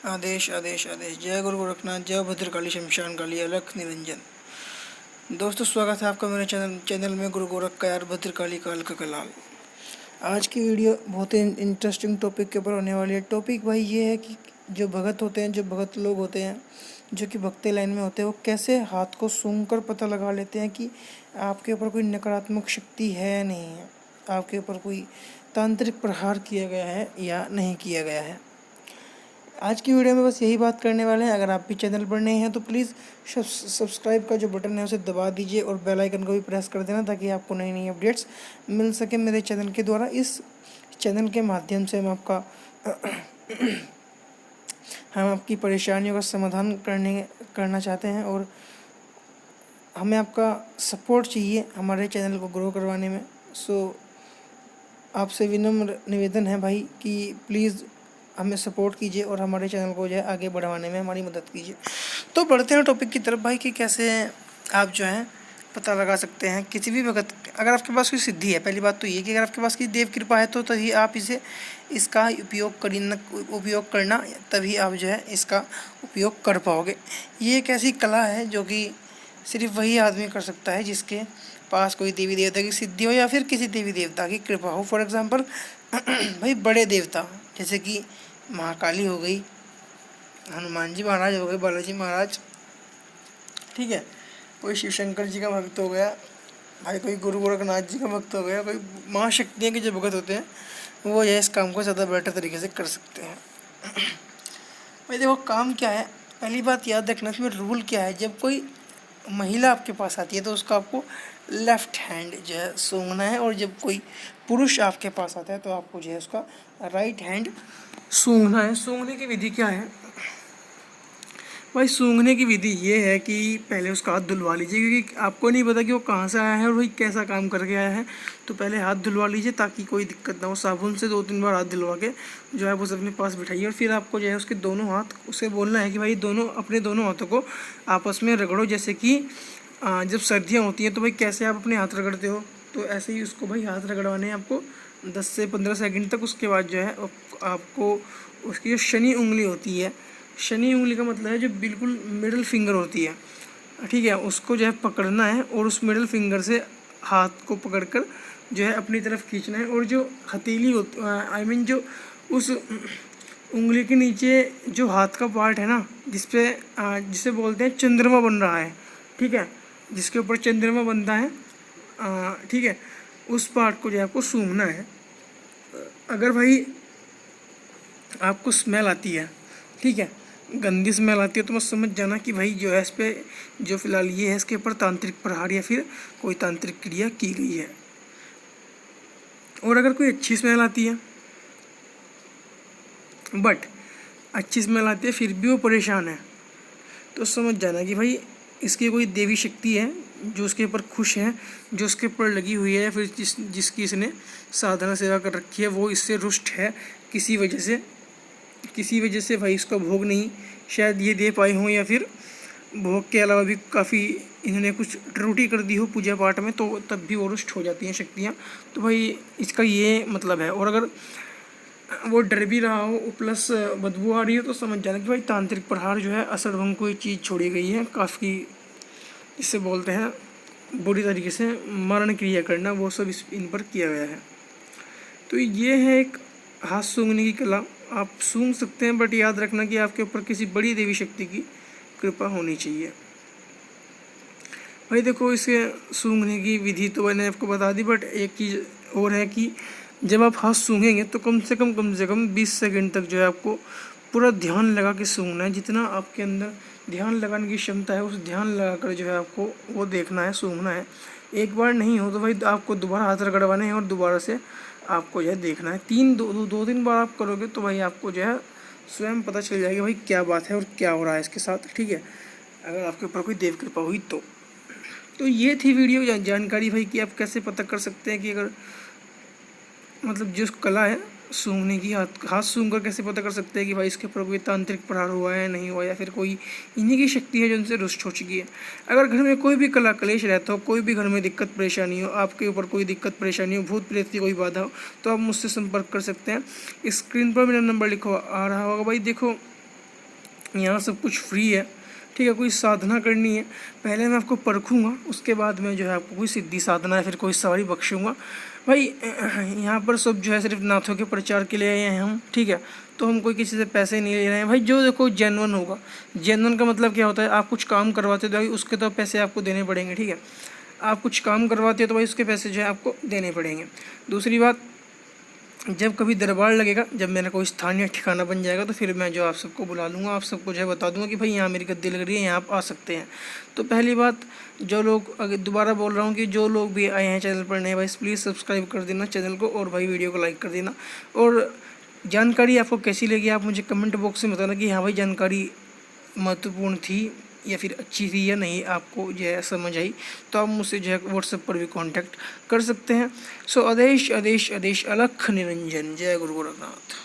आदेश आदेश आदेश। जय गुरु गोरखनाथ, जय भद्रकाली, शमशान काली, अलख निरंजन। दोस्तों, स्वागत है आपका मेरे चैनल में गुरु गोरख का यार भद्रकाली काल का कलाल। आज की वीडियो बहुत ही इंटरेस्टिंग टॉपिक के ऊपर होने वाली है। टॉपिक भाई ये है कि जो भगत होते हैं, जो भगत लोग होते हैं, जो कि भक्ति लाइन में होते हैं, वो कैसे हाथ को सूंघ कर पता लगा लेते हैं कि आपके ऊपर कोई नकारात्मक शक्ति है या नहीं है, आपके ऊपर कोई तांत्रिक प्रहार किया गया है या नहीं किया गया है। आज की वीडियो में बस यही बात करने वाले हैं। अगर आप भी चैनल पर नए हैं तो प्लीज़ सब्सक्राइब का जो बटन है उसे दबा दीजिए और बेल आइकन को भी प्रेस कर देना, ताकि आपको नई नई अपडेट्स मिल सके मेरे चैनल के द्वारा। इस चैनल के माध्यम से हम आपकी परेशानियों का समाधान करना चाहते हैं और हमें आपका सपोर्ट चाहिए हमारे चैनल को ग्रो करवाने में। सो आपसे विनम्र निवेदन है भाई कि प्लीज़ हमें सपोर्ट कीजिए और हमारे चैनल को जो है आगे बढ़ाने में हमारी मदद कीजिए। तो बढ़ते हैं टॉपिक की तरफ भाई कि कैसे आप जो है पता लगा सकते हैं किसी भी भगत। अगर आपके पास कोई सिद्धि है, पहली बात तो ये कि अगर आपके पास की देव कृपा है तो तभी आप इसका उपयोग करना, तभी आप जो है इसका उपयोग कर पाओगे। ये एक ऐसी कला है जो कि सिर्फ वही आदमी कर सकता है जिसके पास कोई देवी देवता की सिद्धि हो या फिर किसी देवी देवता की कृपा हो। फॉर एग्जांपल भाई बड़े देवता जैसे कि महाकाली हो गई, हनुमान जी महाराज हो गए, बालाजी महाराज, ठीक है, कोई शिव शंकर जी का भक्त हो गया भाई, कोई गुरु गोरखनाथ जी का भक्त हो गया, कोई महाशक्तियाँ के जो भगत होते हैं वो यह इस काम को ज़्यादा बेटर तरीके से कर सकते हैं। भाई देखो काम क्या है, पहली बात याद रखना, इसमें रूल क्या है। जब कोई महिला आपके पास आती है तो उसका आपको लेफ्ट हैंड जो है सूंघना है, और जब कोई पुरुष आपके पास आता है तो आपको जो है उसका राइट हैंड सूंघना है। सूंघने की विधि क्या है भाई? सूंघने की विधि ये है कि पहले उसका हाथ धुलवा लीजिए, क्योंकि आपको नहीं पता कि वो कहाँ से आया है और भाई कैसा काम करके आया है। तो पहले हाथ धुलवा लीजिए ताकि कोई दिक्कत ना हो। साबुन से 2-3 बार हाथ धुलवा के जो है वो अपने पास बिठाइए, और फिर आपको जो है उसके दोनों हाथ, उसे बोलना है कि भाई अपने दोनों हाथों को आपस में रगड़ो। जैसे कि जब सर्दियाँ होती हैं तो भाई कैसे आप अपने हाथ रगड़ते हो, तो ऐसे ही उसको भाई हाथ रगड़वाने हैं आपको 10 से 15 सेकंड तक। उसके बाद जो है आपको उसकी जो शनि उंगली होती है, शनि उंगली का मतलब है जो बिल्कुल मिडिल फिंगर होती है, ठीक है, उसको जो है पकड़ना है और उस मिडिल फिंगर से हाथ को पकड़कर जो है अपनी तरफ खींचना है। और जो हथेली होती जो उस उंगली के नीचे जो हाथ का पार्ट है ना, जिसे बोलते हैं चंद्रमा बन रहा है, ठीक है, जिसके ऊपर चंद्रमा बनता है, ठीक है, उस पार्ट को जो है आपको सूंघना है। अगर भाई आपको स्मेल आती है, ठीक है, गंदी स्मेल आती है, तो मत समझ जाना कि भाई जो है इस पे जो फिलहाल ये है इसके ऊपर तांत्रिक प्रहार या फिर कोई तांत्रिक क्रिया की गई है। और अगर कोई अच्छी स्मेल आती है, बट अच्छी स्मेल आती है फिर भी वो परेशान है, तो समझ जाना कि भाई इसकी कोई देवी शक्ति है जो उसके ऊपर खुश है, जो उसके ऊपर लगी हुई है, फिर जिसकी इसने साधना सेवा कर रखी है वो इससे रुष्ट है किसी वजह से भाई इसका भोग नहीं शायद ये दे पाए हों, या फिर भोग के अलावा भी काफ़ी इन्होंने कुछ त्रुटि कर दी हो पूजा पाठ में, तो तब भी वो रुष्ट हो जाती हैं शक्तियाँ। तो भाई इसका ये मतलब है। और अगर वो डर भी रहा हो प्लस बदबू आ रही हो तो समझ जाना कि भाई तांत्रिक प्रहार जो है असड़भंग कोई चीज़ छोड़ी गई है, काफ़ी इससे बोलते हैं बुरी तरीके से मरण क्रिया करना, वो सब इन पर किया गया है। तो ये है एक हाथ सूंघने की कला। आप सूंघ सकते हैं, बट याद रखना कि आपके ऊपर किसी बड़ी देवी शक्ति की कृपा होनी चाहिए। भाई देखो, इसे सूंघने की विधि तो मैंने आपको बता दी, बट एक चीज़ और है कि जब आप हाथ सूंघेंगे तो कम से कम 20 सेकंड तक जो है आपको पूरा ध्यान लगा के सूंघना है। जितना आपके अंदर ध्यान लगाने की क्षमता है उस ध्यान लगा कर जो है आपको वो देखना है, सूंघना है। एक बार नहीं हो तो भाई आपको दोबारा हाथ रगड़वाने हैं और दोबारा से आपको जो है देखना है। 2-3 बार आप करोगे तो भाई आपको जो है स्वयं पता चल जाएगा भाई क्या बात है और क्या हो रहा है इसके साथ, ठीक है, अगर आपके ऊपर कोई देव कृपा हुई तो ये थी वीडियो जानकारी भाई कि आप कैसे पता कर सकते हैं कि अगर मतलब जो कला है सूंघने की, हाथ सूंघ कर कैसे पता कर सकते हैं कि भाई इसके ऊपर कोई तांत्रिक प्रहार हुआ है नहीं हुआ, या फिर कोई इन्हीं की शक्ति है जो उनसे रुष्ट हो चुकी है। अगर घर में कोई भी कला कलेश रहता हो, कोई भी घर में दिक्कत परेशानी हो, आपके ऊपर कोई दिक्कत परेशानी हो, भूत प्रेत की कोई बाधा हो, तो आप मुझसे संपर्क कर सकते हैं। स्क्रीन पर मेरा नंबर लिखा आ रहा होगा भाई। देखो यहाँ सब कुछ फ्री है, ठीक है। कोई साधना करनी है, पहले मैं आपको परखूँगा, उसके बाद मैं जो है आपको कोई सिद्धि साधना या फिर कोई सवारी बख्शूँगा। भाई यहाँ पर सब जो है सिर्फ नाथों के प्रचार के लिए आए हैं हम, ठीक है। तो हम कोई किसी से पैसे नहीं ले रहे हैं भाई। जो देखो जेन्युइन होगा, जेन्युइन का मतलब क्या होता है, आप कुछ काम करवाते हो तो भाई उसके तो पैसे आपको देने पड़ेंगे, ठीक है। आप कुछ काम करवाते हो तो भाई उसके पैसे जो है आपको देने पड़ेंगे। दूसरी बात, जब कभी दरबार लगेगा, जब मेरा कोई स्थानीय ठिकाना बन जाएगा, तो फिर मैं जो आप सबको बुला लूँगा, आप सबको जो है बता दूँगा कि भाई यहाँ मेरी गद्दी लग रही है, यहाँ आप आ सकते हैं। तो पहली बात, जो लोग, अगर दोबारा बोल रहा हूँ कि जो लोग भी आए हैं चैनल पर नए, भाई प्लीज़ सब्सक्राइब कर देना चैनल को, और भाई वीडियो को लाइक कर देना। और जानकारी आपको कैसी लगी आप मुझे कमेंट बॉक्स में बताना कि हाँ भाई जानकारी महत्वपूर्ण थी या फिर अच्छी थी या नहीं, आपको जो है समझ आई। तो आप मुझसे जो है व्हाट्सएप पर भी कांटेक्ट कर सकते हैं। सो आदेश आदेश आदेश अलख निरंजन। जय गुरु गोरखनाथ।